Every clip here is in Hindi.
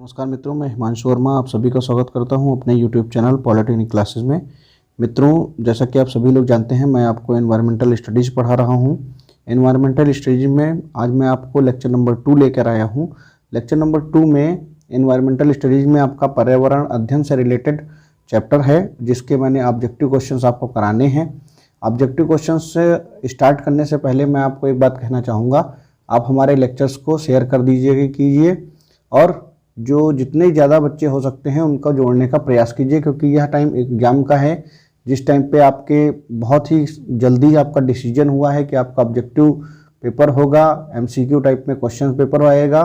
नमस्कार मित्रों, मैं हिमांशु वर्मा आप सभी का स्वागत करता हूं अपने YouTube चैनल पॉलिटेक्निक क्लासेस में। मित्रों, जैसा कि आप सभी लोग जानते हैं, मैं आपको एनवायरमेंटल स्टडीज़ पढ़ा रहा हूं। एनवायरमेंटल स्टडीज में आज मैं आपको लेक्चर नंबर 2 लेकर आया हूं। लेक्चर नंबर 2 में एनवायरमेंटल स्टडीज़ में आपका पर्यावरण अध्ययन से रिलेटेड चैप्टर है, जिसके मैंने ऑब्जेक्टिव क्वेश्चंस आपको कराने हैं। ऑब्जेक्टिव क्वेश्चंस से स्टार्ट करने से पहले मैं आपको एक बात कहना चाहूँगा, आप हमारे लेक्चर्स को शेयर कर कीजिए और जो जितने ज़्यादा बच्चे हो सकते हैं उनका जोड़ने का प्रयास कीजिए, क्योंकि यह टाइम एग्ज़ाम का है, जिस टाइम पे आपके बहुत ही जल्दी आपका डिसीजन हुआ है कि आपका ऑब्जेक्टिव पेपर होगा, MCQ टाइप में क्वेश्चन पेपर आएगा।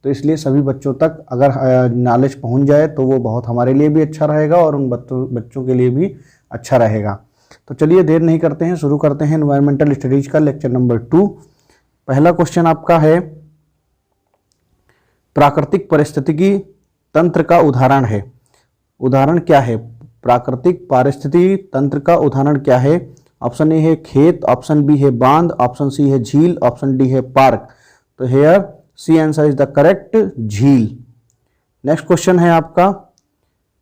तो इसलिए सभी बच्चों तक अगर नॉलेज पहुंच जाए तो वो बहुत हमारे लिए भी अच्छा रहेगा और उन बच्चों के लिए भी अच्छा रहेगा। तो चलिए देर नहीं करते हैं, शुरू करते हैं एनवायरमेंटल स्टडीज का लेक्चर नंबर 2। पहला क्वेश्चन आपका है, प्राकृतिक पारिस्थितिकी तंत्र का उदाहरण है। उदाहरण क्या है? प्राकृतिक पारिस्थितिकी तंत्र का उदाहरण क्या है? ऑप्शन ए है खेत, ऑप्शन बी है बांध, ऑप्शन सी है झील, ऑप्शन डी है पार्क। तो here C answer is the correct, झील। नेक्स्ट क्वेश्चन है आपका,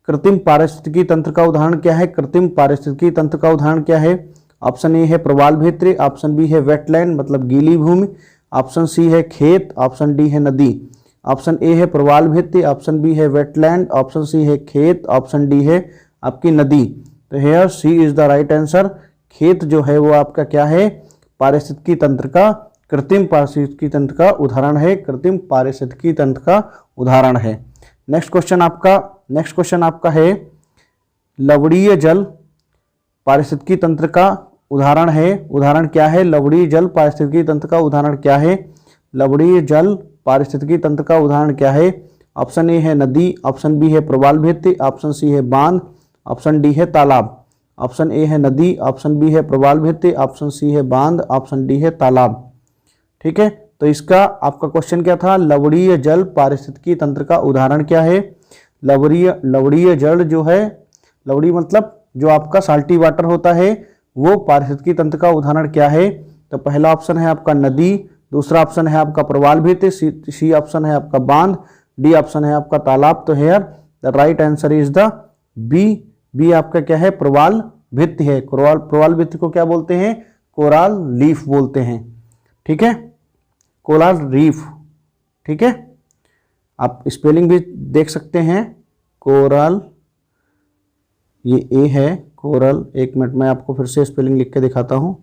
कृत्रिम पारिस्थितिकी तंत्र का उदाहरण क्या है? कृत्रिम पारिस्थितिकी तंत्र का उदाहरण क्या है? ऑप्शन ए है प्रवाल भित्ति, ऑप्शन बी है वेटलैंड मतलब गीली भूमि, ऑप्शन सी है खेत, ऑप्शन डी है नदी। ऑप्शन ए है प्रवाल भित्ति, ऑप्शन बी है वेटलैंड, ऑप्शन सी है खेत, ऑप्शन डी है आपकी नदी। तो here C is the right answer. खेत जो है वो आपका क्या है? पारिस्थितिकी तंत्र का, कृत्रिम पारिस्थितिकी तंत्र का उदाहरण है, कृत्रिम पारिस्थितिकी तंत्र का उदाहरण है। नेक्स्ट क्वेश्चन आपका है, लवणीय जल पारिस्थितिकी तंत्र का उदाहरण है। उदाहरण क्या है? लवणीय जल पारिस्थितिकी तंत्र का उदाहरण क्या है? लवणीय जल पारिस्थितिकी तंत्र का उदाहरण क्या है? ऑप्शन ए है नदी, ऑप्शन बी है प्रवाल भित्ति, ऑप्शन सी है बांध, ऑप्शन डी है तालाब। ऑप्शन ए है नदी, ऑप्शन बी है प्रवाल भित्ति, ऑप्शन सी है बांध, ऑप्शन डी है तालाब। ठीक है, तो इसका आपका क्वेश्चन क्या था? लवणीय जल पारिस्थितिकी तंत्र का उदाहरण क्या है? लवणीय जल जो है, लवणी मतलब जो आपका साल्टी वाटर होता है, वो पारिस्थितिकी तंत्र का उदाहरण क्या है? तो पहला ऑप्शन है आपका नदी, दूसरा ऑप्शन है आपका प्रवाल भित्ति, सी ऑप्शन है आपका बांध, डी ऑप्शन है आपका तालाब। तो here the right answer is the B आपका क्या है? प्रवाल भित्ति है। प्रवाल भित्ति को क्या बोलते हैं? कोराल लीफ बोलते हैं। ठीक है, कोराल रीफ। ठीक है, आप स्पेलिंग भी देख सकते हैं, कोराल, ये ए है कोरल। एक मिनट में आपको फिर से स्पेलिंग लिख के दिखाता हूं,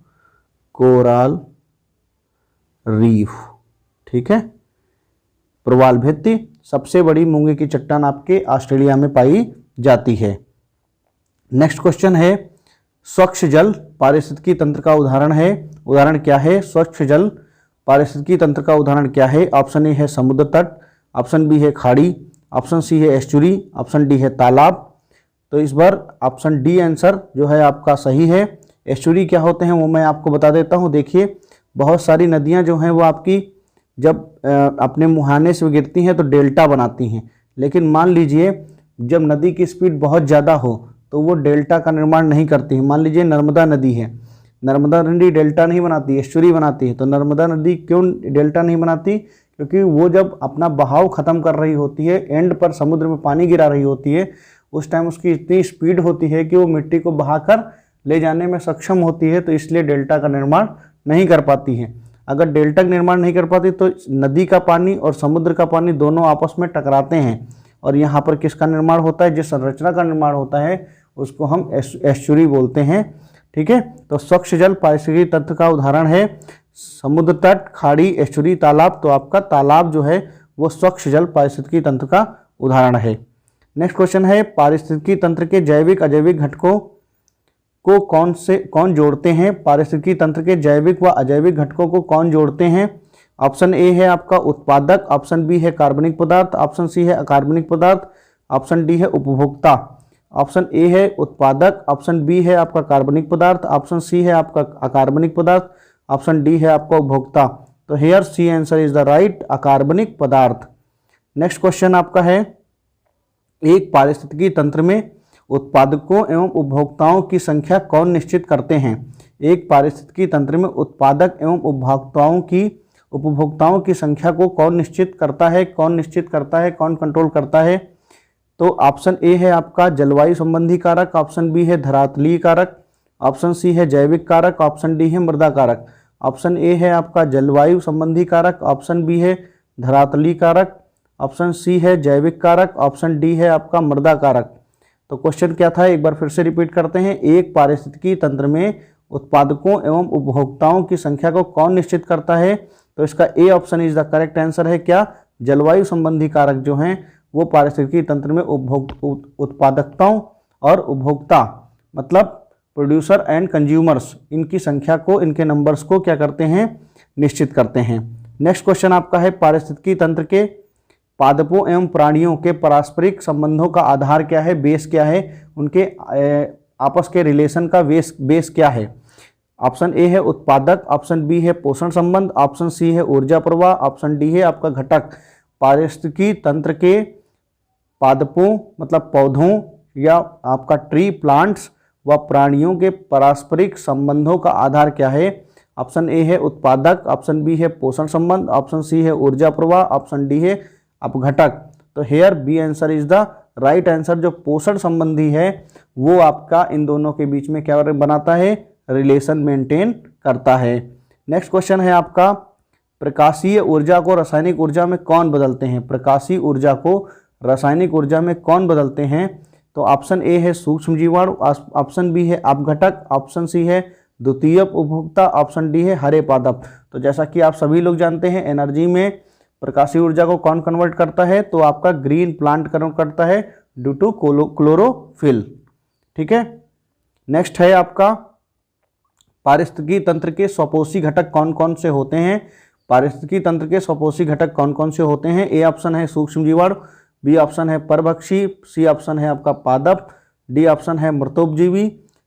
कोराल रीफ। ठीक है, प्रवाल भित्ति सबसे बड़ी मूंगे की चट्टान आपके ऑस्ट्रेलिया में पाई जाती है। नेक्स्ट क्वेश्चन है, स्वच्छ जल पारिस्थितिकी तंत्र का उदाहरण है। उदाहरण क्या है? स्वच्छ जल पारिस्थितिकी तंत्र का उदाहरण क्या है? ऑप्शन ए है समुद्र तट, ऑप्शन बी है खाड़ी, ऑप्शन सी है एस्चुरी, ऑप्शन डी है तालाब। तो इस बार ऑप्शन डी आंसर जो है आपका सही है। एस्चुरी क्या होते हैं वो मैं आपको बता देता हूँ। देखिए, बहुत सारी नदियाँ जो हैं वो आपकी जब अपने मुहाने से गिरती हैं तो डेल्टा बनाती हैं, लेकिन मान लीजिए जब नदी की स्पीड बहुत ज़्यादा हो तो वो डेल्टा का निर्माण नहीं करती है। मान लीजिए नर्मदा नदी है, नर्मदा नदी डेल्टा नहीं बनाती, एस्चुरी बनाती है। तो नर्मदा नदी क्यों डेल्टा नहीं बनाती? क्योंकि वो जब अपना बहाव ख़त्म कर रही होती है, एंड पर समुद्र में पानी गिरा रही होती है, उस टाइम उसकी इतनी स्पीड होती है कि वो मिट्टी को बहाकर ले जाने में सक्षम होती है, तो इसलिए डेल्टा का निर्माण नहीं कर पाती है। अगर डेल्टा का निर्माण नहीं कर पाती तो नदी का पानी और समुद्र का पानी दोनों आपस में टकराते हैं, और यहाँ पर किसका निर्माण होता है? जिस संरचना का निर्माण होता है उसको हम एस्चुरी बोलते हैं। ठीक है, तो स्वच्छ जल पारिस्थितिकी तंत्र का उदाहरण है समुद्र तट, खाड़ी, एस्चुरी, तालाब। तो आपका तालाब जो है वो स्वच्छ जल पारिस्थितिकी तंत्र का उदाहरण है। नेक्स्ट क्वेश्चन है, पारिस्थितिकी तंत्र के जैविक अजैविक घटकों को कौन जोड़ते हैं? पारिस्थितिकी तंत्र के जैविक व अजैविक घटकों को कौन जोड़ते हैं? ऑप्शन ए है आपका उत्पादक, ऑप्शन बी है कार्बनिक पदार्थ, ऑप्शन सी है अकार्बनिक पदार्थ, ऑप्शन डी है उपभोक्ता। ऑप्शन ए है उत्पादक, ऑप्शन बी है आपका कार्बनिक पदार्थ, ऑप्शन सी है आपका अकार्बनिक पदार्थ, ऑप्शन डी है आपका उपभोक्ता। तो here C answer is the right, अकार्बनिक पदार्थ। नेक्स्ट क्वेश्चन आपका है, एक पारिस्थितिकी तंत्र में उत्पादकों एवं उपभोक्ताओं की संख्या कौन निश्चित करते हैं? एक पारिस्थितिकी तंत्र में उत्पादक एवं उपभोक्ताओं की उपभोक्ताओं की संख्या को कौन निश्चित करता है, कौन कंट्रोल करता है? तो ऑप्शन ए है आपका जलवायु संबंधी कारक, ऑप्शन बी है धरातलीय कारक, ऑप्शन सी है जैविक कारक, ऑप्शन डी है मृदा कारक। ऑप्शन ए है आपका जलवायु संबंधी कारक, ऑप्शन बी है धरातलीय कारक, ऑप्शन सी है जैविक कारक, ऑप्शन डी है आपका मृदा कारक। तो क्वेश्चन क्या था, एक बार फिर से रिपीट करते हैं। एक पारिस्थितिकी तंत्र में उत्पादकों एवं उपभोक्ताओं की संख्या को कौन निश्चित करता है? तो इसका A option is the correct answer है। क्या? जलवायु संबंधी कारक जो हैं वो पारिस्थितिकी तंत्र में उत्पादकताओं और उपभोक्ता मतलब प्रोड्यूसर एंड कंज्यूमर्स, इनकी संख्या को, इनके नंबर्स को क्या करते हैं? निश्चित करते हैं। नेक्स्ट क्वेश्चन आपका है, पारिस्थितिकी तंत्र के पादपों एवं प्राणियों के पारस्परिक संबंधों का आधार क्या है, बेस क्या है, उनके आपस के रिलेशन का बेस क्या है? ऑप्शन ए है उत्पादक, ऑप्शन बी है पोषण संबंध, ऑप्शन सी है ऊर्जा प्रवाह, ऑप्शन डी है आपका घटक। पारिस्थितिकी तंत्र के पादपों मतलब पौधों या आपका ट्री प्लांट्स व प्राणियों के पारस्परिक संबंधों का आधार क्या है? ऑप्शन ए है उत्पादक, ऑप्शन बी है पोषण संबंध, ऑप्शन सी है ऊर्जा प्रवाह, ऑप्शन डी है अपघटक। तो here B answer is the right answer. जो पोषण संबंधी है वो आपका इन दोनों के बीच में क्या बनाता है? रिलेशन मेंटेन करता है। नेक्स्ट क्वेश्चन है आपका, प्रकाशीय ऊर्जा को रासायनिक ऊर्जा में कौन बदलते हैं? प्रकाशीय ऊर्जा को रासायनिक ऊर्जा में कौन बदलते हैं? तो ऑप्शन ए है सूक्ष्म जीवाणु, ऑप्शन बी है अपघटक, ऑप्शन सी है द्वितीयक उपभोक्ता, ऑप्शन डी है हरे पादप। तो जैसा कि आप सभी लोग जानते हैं, एनर्जी में प्रकाशीय ऊर्जा को कौन कन्वर्ट करता है? तो आपका ग्रीन प्लांट कन्वर्ट करता है ड्यू टू क्लोरोफिल। ठीक है। नेक्स्ट है आपका, पारिस्थितिकी तंत्र के स्वपोषी घटक कौन कौन से होते हैं? पारिस्थितिकी तंत्र के स्वपोषी घटक कौन कौन से होते हैं? ए ऑप्शन है सूक्ष्म जीवाणु, बी ऑप्शन है परभक्षी, सी ऑप्शन है आपका पादप, डी ऑप्शन है मृतोपजीवी।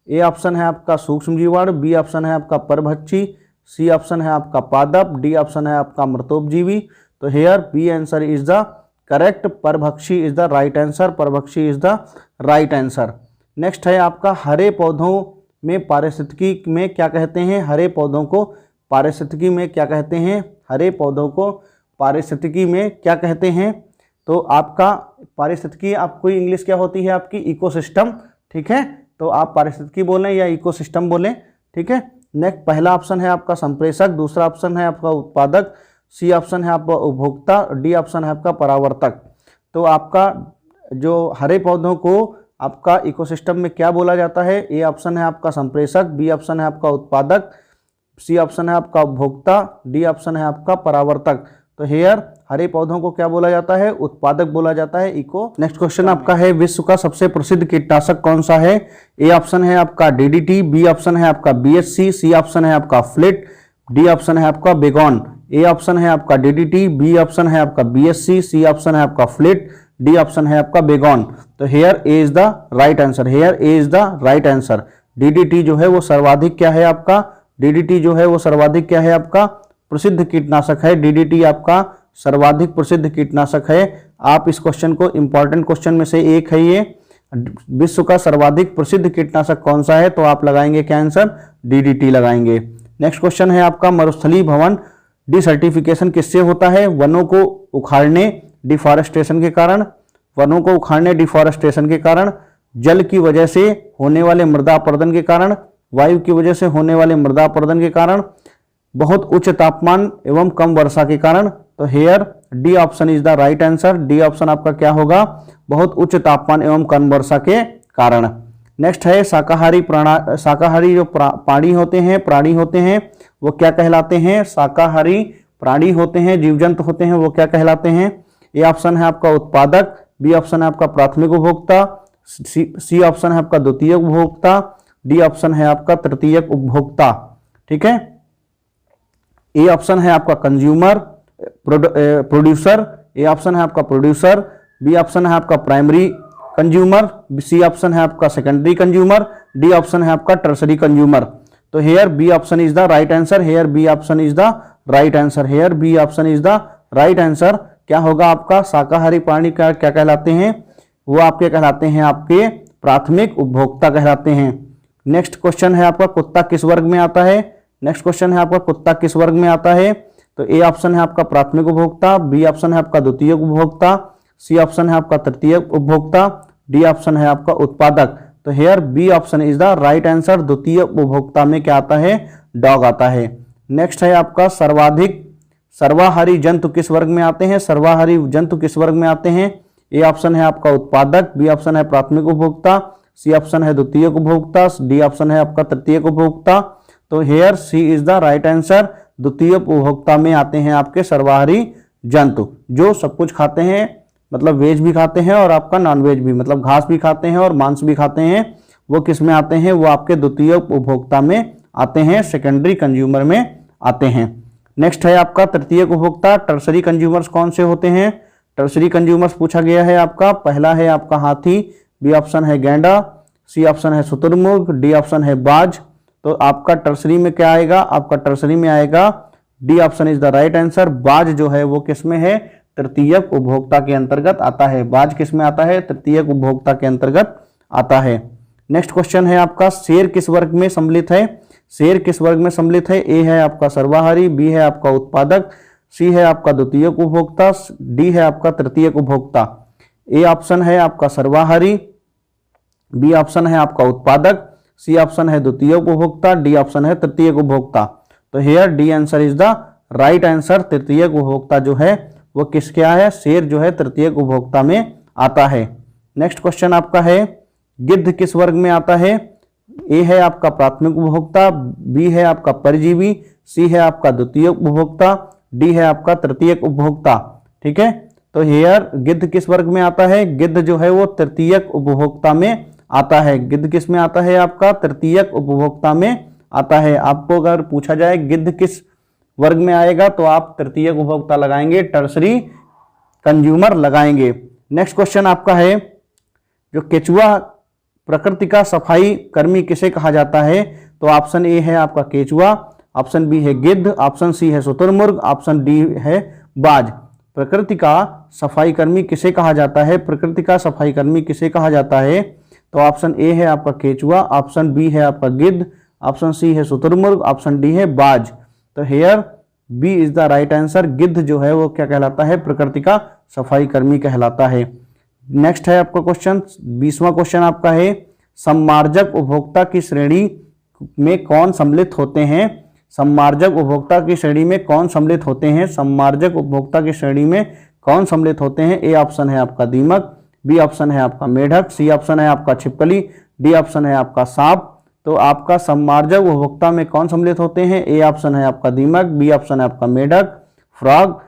ए ऑप्शन है आपका सूक्ष्म जीवाणु, बी ऑप्शन है आपका परभक्षी, सी ऑप्शन है आपका पादप, डी ऑप्शन है आपका मृतोपजीवी। तो here B answer is the correct, परभक्षी इज द राइट आंसर, परभक्षी is the right answer. Next है आपका, हरे पौधों में पारिस्थितिकी में क्या कहते हैं? हरे पौधों को पारिस्थितिकी में क्या कहते हैं? हरे पौधों को पारिस्थितिकी में क्या कहते हैं? तो आपका पारिस्थितिकी आपको इंग्लिश क्या होती है? आपकी इकोसिस्टम। ठीक है, तो आप पारिस्थितिकी बोलें या इकोसिस्टम बोलें। ठीक है। नेक्स्ट पहला ऑप्शन है आपका संप्रेषक, दूसरा ऑप्शन है आपका उत्पादक, सी ऑप्शन है आपका उपभोक्ता, डी ऑप्शन है आपका परावर्तक। तो आपका जो हरे पौधों को आपका इकोसिस्टम में क्या बोला जाता है? ए ऑप्शन है आपका संप्रेषक, बी ऑप्शन है आपका उत्पादक, सी ऑप्शन है आपका उपभोक्ता, डी ऑप्शन है आपका परावर्तक। तो हेयर हरे पौधों को क्या बोला जाता है? उत्पादक बोला जाता है, इको। नेक्स्ट क्वेश्चन आपका है, विश्व का सबसे प्रसिद्ध कीटनाशक कौन सा है? ए ऑप्शन है आपका डीडीटी, बी ऑप्शन है आपका बीएचसी, सी ऑप्शन है आपका फ्लिट, डी ऑप्शन है आपका बेगॉन। ए ऑप्शन है आपका डीडीटी, बी ऑप्शन है आपका बीएचसी, सी ऑप्शन है आपका फ्लिट, डी ऑप्शन है आपका बेगॉन। तो here A is the right answer, here A is the right answer. DDT जो है वो सर्वाधिक क्या है आपका? डीडीटी जो है वो सर्वाधिक क्या है आपका? प्रसिद्ध कीटनाशक है। डीडीटी आपका सर्वाधिक प्रसिद्ध कीटनाशक है। आप इस क्वेश्चन को, इंपॉर्टेंट क्वेश्चन में से एक है ये, विश्व का सर्वाधिक प्रसिद्ध कीटनाशक कौन सा है? तो आप लगाएंगे क्या आंसर? डीडीटी लगाएंगे। नेक्स्ट क्वेश्चन है आपका, मरुस्थलीय भवन डिसर्टिफिकेशन किससे होता है? वनों को उखाड़ने, डिफॉरेस्टेशन के कारण, वनों को उखाड़ने डिफॉरेस्टेशन के कारण, जल की वजह से होने वाले मृदा अपरदन के कारण, वायु की वजह से होने वाले मृदा अपरदन के कारण, बहुत उच्च तापमान एवं कम वर्षा के कारण। तो here D option is the right answer. D option आपका क्या होगा? बहुत उच्च तापमान एवं कम वर्षा के कारण। नेक्स्ट है, शाकाहारी जो प्राणी होते हैं वो क्या कहलाते हैं? शाकाहारी प्राणी होते हैं, जीव जंतु होते हैं, वो क्या कहलाते हैं? ए ऑप्शन है आपका उत्पादक, बी ऑप्शन है आपका प्राथमिक उपभोक्ता, सी ऑप्शन है आपका द्वितीयक उपभोक्ता, डी ऑप्शन है आपका तृतीयक उपभोक्ता। ठीक है। ए ऑप्शन है आपका कंज्यूमर, प्रोड्यूसर, ए ऑप्शन है आपका प्रोड्यूसर, बी ऑप्शन है आपका प्राइमरी कंज्यूमर, सी ऑप्शन है आपका सेकेंडरी कंज्यूमर, डी ऑप्शन है आपका टर्सरी कंज्यूमर। तो here B option is the right answer, here B option is the right answer, here B option is the right answer. क्या होगा आपका? शाकाहारी प्राणी क्या कहलाते हैं? वो आपके कहलाते हैं आपके प्राथमिक उपभोक्ता कहलाते हैं। नेक्स्ट क्वेश्चन है आपका, कुत्ता किस वर्ग में आता है? नेक्स्ट क्वेश्चन है आपका, कुत्ता किस वर्ग में आता है? तो ए ऑप्शन है आपका प्राथमिक उपभोक्ता, बी ऑप्शन है आपका द्वितीयक उपभोक्ता, सी ऑप्शन है आपका तृतीयक उपभोक्ता, डी ऑप्शन है आपका उत्पादक। तो here B option is the right answer. द्वितीयक उपभोक्ता में क्या आता है? डॉग आता है। नेक्स्ट है आपका सर्वाहारी जंतु किस वर्ग में आते हैं? सर्वाहारी जंतु किस वर्ग में आते हैं? ए ऑप्शन है आपका उत्पादक, बी ऑप्शन है प्राथमिक उपभोक्ता, सी ऑप्शन है द्वितीयक उपभोक्ता, डी ऑप्शन है आपका तृतीयक उपभोक्ता। तो here C is the right answer. द्वितीय उपभोक्ता में आते हैं आपके सर्वाहारी जंतु, जो सब कुछ खाते हैं, मतलब वेज भी खाते हैं और आपका नॉन वेज भी, मतलब घास भी खाते हैं और मांस भी खाते हैं। वो किस में आते हैं? वो आपके द्वितीय उपभोक्ता में आते हैं, सेकेंडरी कंज्यूमर में आते हैं। नेक्स्ट है आपका तृतीयक उपभोक्ता। टर्सरी कंज्यूमर्स कौन से होते हैं? टर्सरी कंज्यूमर्स पूछा गया है आपका। पहला है आपका हाथी, बी ऑप्शन है गैंडा, सी ऑप्शन है शुतुरमुर्ग, डी ऑप्शन है बाज। तो आपका टर्सरी में क्या आएगा? आपका टर्सरी में आएगा D option is the right answer. बाज जो है वो किस में है? तृतीयक उपभोक्ता के अंतर्गत आता है। बाज किस में आता है? तृतीयक उपभोक्ता के अंतर्गत आता है। नेक्स्ट क्वेश्चन है आपका शेर किस वर्ग में सम्मिलित है? शेर किस वर्ग में सम्मिलित है? ए है आपका सर्वाहारी, बी है आपका उत्पादक, सी है आपका द्वितीयक उपभोक्ता, डी है आपका तृतीयक उपभोक्ता। ए ऑप्शन है आपका सर्वाहारी, बी ऑप्शन है आपका उत्पादक, सी ऑप्शन है द्वितीय उपभोक्ता, डी ऑप्शन है तृतीयक उपभोक्ता। तो here D answer is the right answer. तृतीयक उपभोक्ता जो है वो किस क्या है? शेर जो है तृतीयक उपभोक्ता में आता है। नेक्स्ट क्वेश्चन आपका है गिद्ध किस वर्ग में आता है? ए है आपका प्राथमिक उपभोक्ता, बी है आपका परजीवी, सी है आपका द्वितीयक उपभोक्ता, डी है आपका तृतीयक उपभोक्ता। ठीक है, तो हेयर गिद्ध किस वर्ग में आता है? गिद्ध जो है वो तृतीयक उपभोक्ता में आता है। गिद्ध किस में आता है? आपका तृतीयक उपभोक्ता में आता है। आपको अगर पूछा जाए गिद्ध किस वर्ग में आएगा तो आप तृतीयक उपभोक्ता लगाएंगे, टर्सरी कंज्यूमर लगाएंगे। नेक्स्ट क्वेश्चन आपका है जो केचुआ प्रकृति का सफाई कर्मी किसे कहा जाता है? तो ऑप्शन ए है आपका केचुआ, ऑप्शन बी है गिद्ध, ऑप्शन सी है शुतुरमुर्ग, ऑप्शन डी है बाज। प्रकृति का सफाई कर्मी किसे कहा जाता है? प्रकृति का सफाई कर्मी किसे कहा जाता है? तो ऑप्शन ए है आपका केचुआ, ऑप्शन बी है आपका गिद्ध, ऑप्शन सी है शुतुरमुर्ग, ऑप्शन डी है बाज। तो here B is the right answer. गिद्ध जो है वो क्या कहलाता है? प्रकृति का सफाई कर्मी कहलाता है। नेक्स्ट है आपका क्वेश्चन 20वां क्वेश्चन आपका है सम्मार्जक उपभोक्ता की श्रेणी में कौन सम्मिलित होते हैं? सम्मार्जक उपभोक्ता की श्रेणी में कौन सम्मिलित होते हैं? सम्मार्जक उपभोक्ता की श्रेणी में कौन सम्मिलित होते हैं? ए ऑप्शन है आपका दीमक, बी ऑप्शन है आपका मेढक, सी ऑप्शन है आपका छिपकली, डी ऑप्शन है आपका सांप। तो आपका सम्मार्जक उपभोक्ता में कौन सम्मिलित होते हैं? ए ऑप्शन है आपका दीमक, बी ऑप्शन है आपका मेढक फ्रॉग,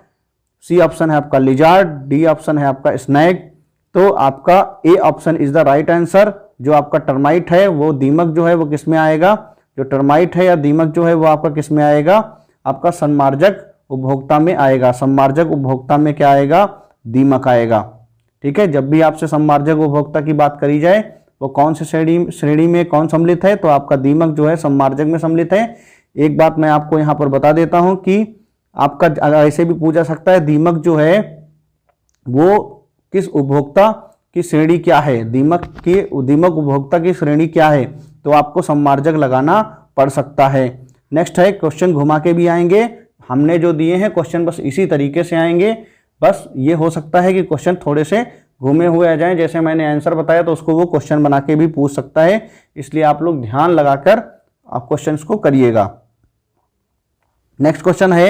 सी ऑप्शन है आपका लिजार्ड, डी ऑप्शन है आपका स्नैक। तो आपका A option is the right answer. जो आपका टर्माइट है वो दीमक जो है वो किस में आएगा? जो टर्माइट है या दीमक जो है वो आपका किस में आएगा? आपका सम्मार्जक उपभोक्ता में आएगा। सम्मार्जक उपभोक्ता में क्या आएगा? दीमक आएगा। ठीक है, जब भी आपसे सम्मार्जक उपभोक्ता की बात करी जाए वो कौन से श्रेणी में कौन सम्मिलित है? तो आपका दीमक जो है सम्मार्जक में सम्मिलित है। एक बात मैं आपको यहाँ पर बता देता हूँ कि आपका ऐसे भी पूछा सकता है दीमक जो है वो किस उपभोक्ता की श्रेणी क्या है? दीमक उपभोक्ता की श्रेणी क्या है? तो आपको सम्मार्जक लगाना पड़ सकता है। नेक्स्ट है क्वेश्चन घुमा के भी आएंगे। हमने जो दिए हैं क्वेश्चन बस इसी तरीके से आएंगे। बस ये हो सकता है कि क्वेश्चन थोड़े से घूमे हुए आ जाएं, जैसे मैंने आंसर बताया तो उसको वो क्वेश्चन बना के भी पूछ सकता है। इसलिए आप लोग ध्यान लगाकर आप क्वेश्चंस को करिएगा। नेक्स्ट क्वेश्चन है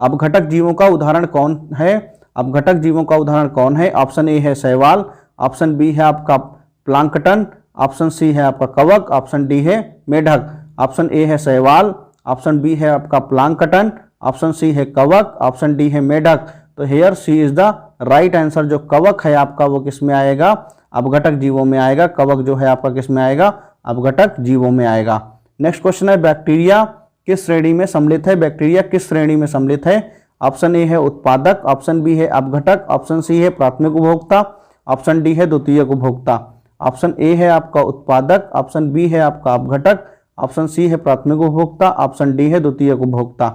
अपघटक जीवों का उदाहरण कौन है? अपघटक जीवों का उदाहरण कौन है? ऑप्शन ए है शैवाल, ऑप्शन बी है आपका प्लांकटन, ऑप्शन सी है आपका कवक, ऑप्शन डी है मेढक। ऑप्शन ए है शैवाल, ऑप्शन बी है आपका प्लांकटन, ऑप्शन सी है कवक, ऑप्शन डी है मेढक। तो here C is the right answer. जो कवक है आपका वो किस में आएगा? अपघटक जीवों में आएगा। कवक जो है आपका किस में आएगा? अपघटक जीवों में आएगा। नेक्स्ट क्वेश्चन है बैक्टीरिया किस श्रेणी में सम्मिलित है? बैक्टीरिया किस श्रेणी में सम्मिलित है? ऑप्शन ए है उत्पादक, ऑप्शन बी है अपघटक, ऑप्शन सी है प्राथमिक उपभोक्ता, ऑप्शन डी है द्वितीयक उपभोक्ता। ऑप्शन ए है आपका उत्पादक, ऑप्शन बी है आपका अपघटक, ऑप्शन सी है प्राथमिक उपभोक्ता, ऑप्शन डी है द्वितीयक उपभोक्ता।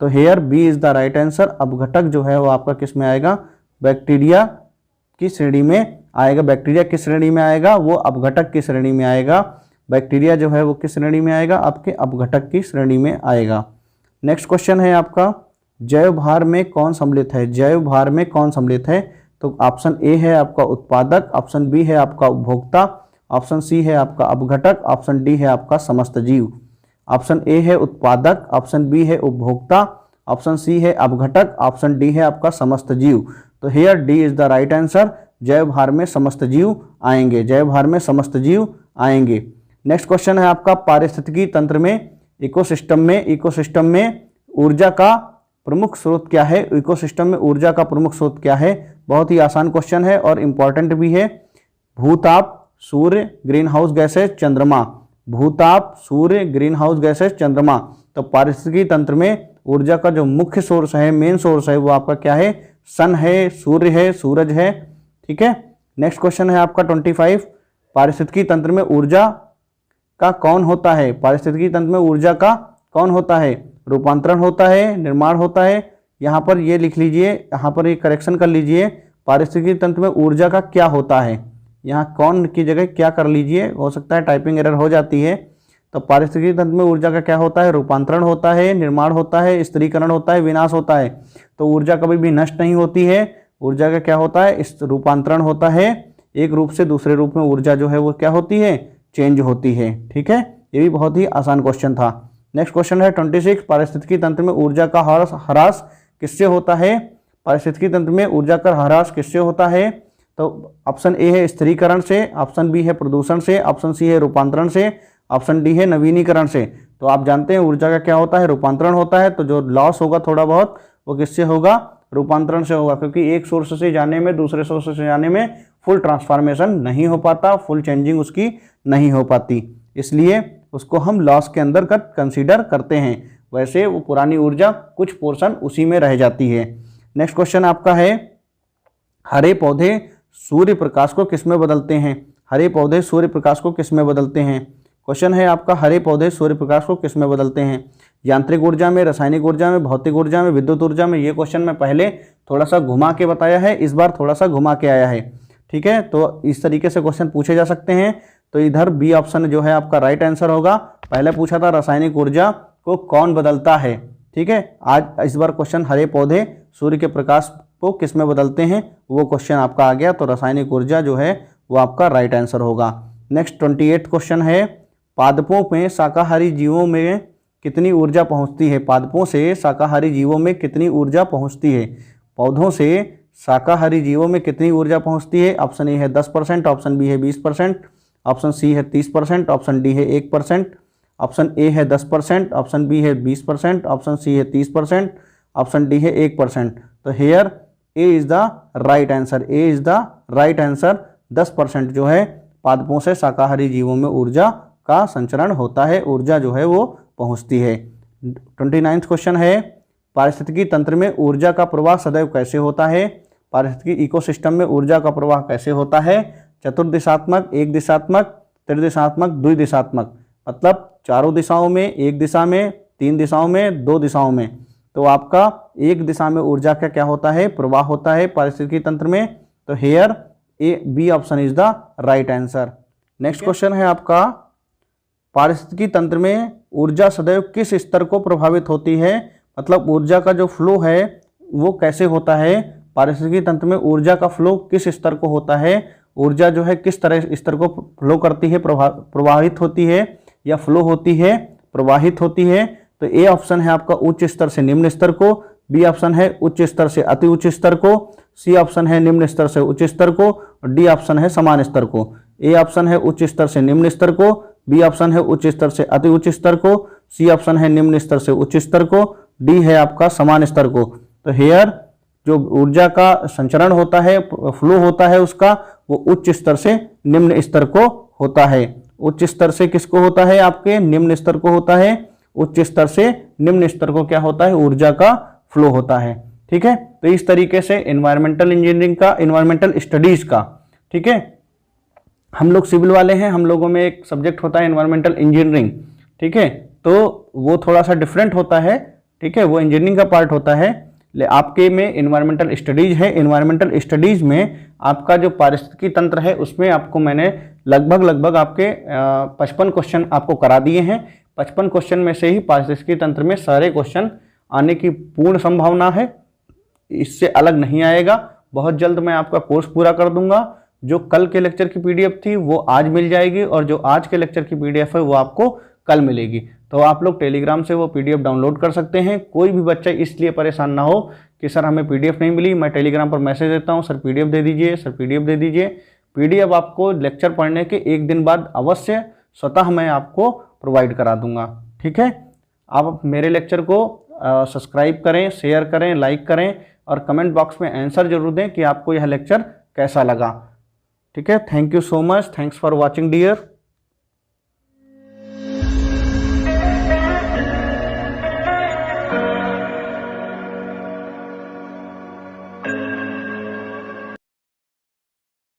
तो here B is the right answer. अपघटक जो है वो आपका किस में आएगा? बैक्टीरिया की श्रेणी में आएगा। बैक्टीरिया किस श्रेणी में आएगा? वो अपघटक की श्रेणी में आएगा। बैक्टीरिया जो है वो किस श्रेणी में आएगा? आपके अपघटक की श्रेणी में आएगा। नेक्स्ट क्वेश्चन है आपका जैव भार में कौन सम्मिलित है? जैव भार में कौन सम्मिलित है? तो ऑप्शन ए है आपका उत्पादक, ऑप्शन बी है आपका उपभोक्ता, ऑप्शन सी है आपका अपघटक, ऑप्शन डी है आपका समस्त जीव। ऑप्शन ए है उत्पादक, ऑप्शन बी है उपभोक्ता, ऑप्शन सी है अपघटक, ऑप्शन डी है आपका समस्त जीव। तो here D is the right answer. जैव भार में समस्त जीव आएंगे, जैव भार में समस्त जीव आएंगे। नेक्स्ट क्वेश्चन है आपका पारिस्थितिकी तंत्र में, इकोसिस्टम में ऊर्जा का प्रमुख स्रोत क्या है? इकोसिस्टम में ऊर्जा का प्रमुख स्रोत क्या है? बहुत ही आसान क्वेश्चन है और इंपॉर्टेंट भी है। भूताप, सूर्य, ग्रीन हाउस गैसेस, चंद्रमा। भूताप, सूर्य, ग्रीन हाउस गैसेस, चंद्रमा। तो पारिस्थितिकी तंत्र में ऊर्जा का जो मुख्य सोर्स है, मेन सोर्स है, वो आपका क्या है? सन है, सूर्य है, सूरज है। ठीक है। नेक्स्ट क्वेश्चन है आपका 25, पारिस्थितिकी तंत्र में ऊर्जा का कौन होता है? पारिस्थितिकी तंत्र में ऊर्जा का कौन होता है? रूपांतरण होता है, निर्माण होता है। यहाँ पर ये लिख लीजिए, यहाँ पर ये करेक्शन कर लीजिए, पारिस्थितिकी तंत्र में ऊर्जा का क्या होता है। यहाँ कौन की जगह क्या कर लीजिए, हो सकता है टाइपिंग एरर हो जाती है। तो पारिस्थितिकी तंत्र में ऊर्जा का क्या होता है? रूपांतरण होता है, निर्माण होता है, स्थिरीकरण होता है, विनाश होता है। तो ऊर्जा कभी भी नष्ट नहीं होती है। ऊर्जा का क्या होता है? इस रूपांतरण होता है, एक रूप से दूसरे रूप में ऊर्जा जो है वो क्या होती है? चेंज होती है। ठीक है, ये भी बहुत ही आसान क्वेश्चन था। नेक्स्ट क्वेश्चन है 26, पारिस्थितिकी तंत्र में ऊर्जा का ह्रास किससे होता है? पारिस्थितिकी तंत्र में ऊर्जा का ह्रास किससे होता है? तो ऑप्शन ए है स्थिरीकरण से, ऑप्शन बी है प्रदूषण से, ऑप्शन सी है रूपांतरण से, ऑप्शन डी है नवीनीकरण से। तो आप जानते हैं ऊर्जा का क्या होता है? रूपांतरण होता है। तो जो लॉस होगा थोड़ा बहुत वो किससे होगा? रूपांतरण से होगा, क्योंकि एक सोर्स से जाने में दूसरे सोर्स से जाने में फुल ट्रांसफॉर्मेशन नहीं हो पाता, फुल चेंजिंग उसकी नहीं हो पाती, इसलिए उसको हम लॉस के अंदर कंसीडर करते हैं। वैसे वो पुरानी ऊर्जा कुछ पोर्शन उसी में रह जाती है। नेक्स्ट क्वेश्चन आपका है, हरे पौधे सूर्य प्रकाश को किस में बदलते हैं? हरे पौधे सूर्य प्रकाश को किस में बदलते हैं? क्वेश्चन है आपका, हरे पौधे सूर्य प्रकाश को किस में बदलते हैं? यांत्रिक ऊर्जा में, रासायनिक ऊर्जा में, भौतिक ऊर्जा में, विद्युत ऊर्जा में। ये क्वेश्चन मैं पहले थोड़ा सा घुमा के बताया है, इस बार थोड़ा सा घुमा के आया है। ठीक है, तो इस तरीके से क्वेश्चन पूछे जा सकते हैं। तो इधर बी ऑप्शन जो है आपका राइट आंसर होगा। पहले पूछा था रासायनिक ऊर्जा को कौन बदलता है। ठीक है, आज इस बार क्वेश्चन हरे पौधे सूर्य के प्रकाश को किस में बदलते हैं, वो क्वेश्चन आपका आ गया। तो रासायनिक ऊर्जा जो है वो आपका राइट आंसर होगा। नेक्स्ट 28 क्वेश्चन है, पादपों में शाकाहारी जीवों में कितनी ऊर्जा पहुंचती है? पादपों से शाकाहारी जीवों में कितनी ऊर्जा पहुंचती है? पौधों से शाकाहारी जीवों में कितनी ऊर्जा पहुंचती है? ऑप्शन ए है 10%, ऑप्शन बी है 20%, ऑप्शन सी है 30%, ऑप्शन डी है 1%। ऑप्शन ए है 10%, ऑप्शन बी है 20%, ऑप्शन सी है 30%, ऑप्शन डी है 1%। तो here A is the right answer, A is the right answer. 10% जो है पादपों से शाकाहारी जीवों में ऊर्जा का संचरण होता है, ऊर्जा जो है वो पहुंचती है। 29वां क्वेश्चन है, पारिस्थितिकी तंत्र में ऊर्जा का प्रवाह सदैव कैसे होता है? पारिस्थितिकी इकोसिस्टम में ऊर्जा का प्रवाह कैसे होता है? चतुर्दिशात्मक, एक दिशात्मक, त्रिदिशात्मक, द्विदिशात्मक। मतलब चारों दिशाओं में, एक दिशा में, तीन दिशाओं में, दो दिशाओं में। तो आपका एक दिशा में ऊर्जा का क्या होता है? प्रवाह होता है पारिस्थितिकी तंत्र में। तो here A B option is the right answer. Next question है आपका, पारिस्थितिकी तंत्र में ऊर्जा सदैव किस स्तर को प्रभावित होती है? मतलब ऊर्जा का जो फ्लो है वो कैसे होता है? पारिस्थितिकी तंत्र में ऊर्जा का फ्लो किस स्तर को होता है? ऊर्जा जो है किस तरह स्तर को फ्लो करती है? प्रवाहित होती है या फ्लो होती है? प्रवाहित होती है। तो ए ऑप्शन है आपका उच्च स्तर से निम्न स्तर को, बी ऑप्शन है उच्च स्तर से अति उच्च स्तर को, सी ऑप्शन है निम्न स्तर से उच्च स्तर को, और डी ऑप्शन है समान स्तर को। ए ऑप्शन है उच्च स्तर से निम्न स्तर को, बी ऑप्शन है उच्च स्तर से अति उच्च स्तर को, सी ऑप्शन है निम्न स्तर से उच्च स्तर को, डी है आपका समान स्तर को। तो हेयर जो ऊर्जा का संचरण होता है, फ्लो होता है उसका, वो उच्च स्तर से निम्न स्तर को होता है। उच्च स्तर से किसको होता है? आपके निम्न स्तर को होता है। उच्च स्तर से निम्न स्तर को क्या होता है? ऊर्जा का फ्लो होता है। ठीक है, तो इस तरीके से एनवायरमेंटल इंजीनियरिंग का, एनवायरमेंटल स्टडीज का, ठीक है, हम लोग सिविल वाले हैं, हम लोगों में एक सब्जेक्ट होता है एनवायरमेंटल इंजीनियरिंग। ठीक है, तो वो थोड़ा सा डिफरेंट होता है। ठीक है, वो इंजीनियरिंग का पार्ट होता है। आपके में एनवायरमेंटल स्टडीज है। एनवायरमेंटल स्टडीज में आपका जो पारिस्थितिकी तंत्र है उसमें आपको मैंने लगभग आपके 55 क्वेश्चन आपको करा दिए हैं। 55 क्वेश्चन में से ही पारिस्थितिकी तंत्र में सारे क्वेश्चन आने की पूर्ण संभावना है, इससे अलग नहीं आएगा। बहुत जल्द मैं आपका कोर्स पूरा कर दूंगा। जो कल के लेक्चर की पीडीएफ थी वो आज मिल जाएगी और जो आज के लेक्चर की पीडीएफ है वो आपको कल मिलेगी। तो आप लोग टेलीग्राम से वो पीडीएफ डाउनलोड कर सकते हैं। कोई भी बच्चा इसलिए परेशान ना हो कि सर हमें पीडीएफ नहीं मिली, मैं टेलीग्राम पर मैसेज देता हूँ, सर पीडीएफ दे दीजिए, सर पीडीएफ दे दीजिए। पीडीएफ आपको लेक्चर पढ़ने के 1 दिन बाद अवश्य स्वतः मैं आपको प्रोवाइड करा दूंगा। ठीक है, आप मेरे लेक्चर को सब्सक्राइब करें, शेयर करें, लाइक करें और कमेंट बॉक्स में आंसर जरूर दें कि आपको यह लेक्चर कैसा लगा। ठीक है, thank you so much, thanks for watching dear.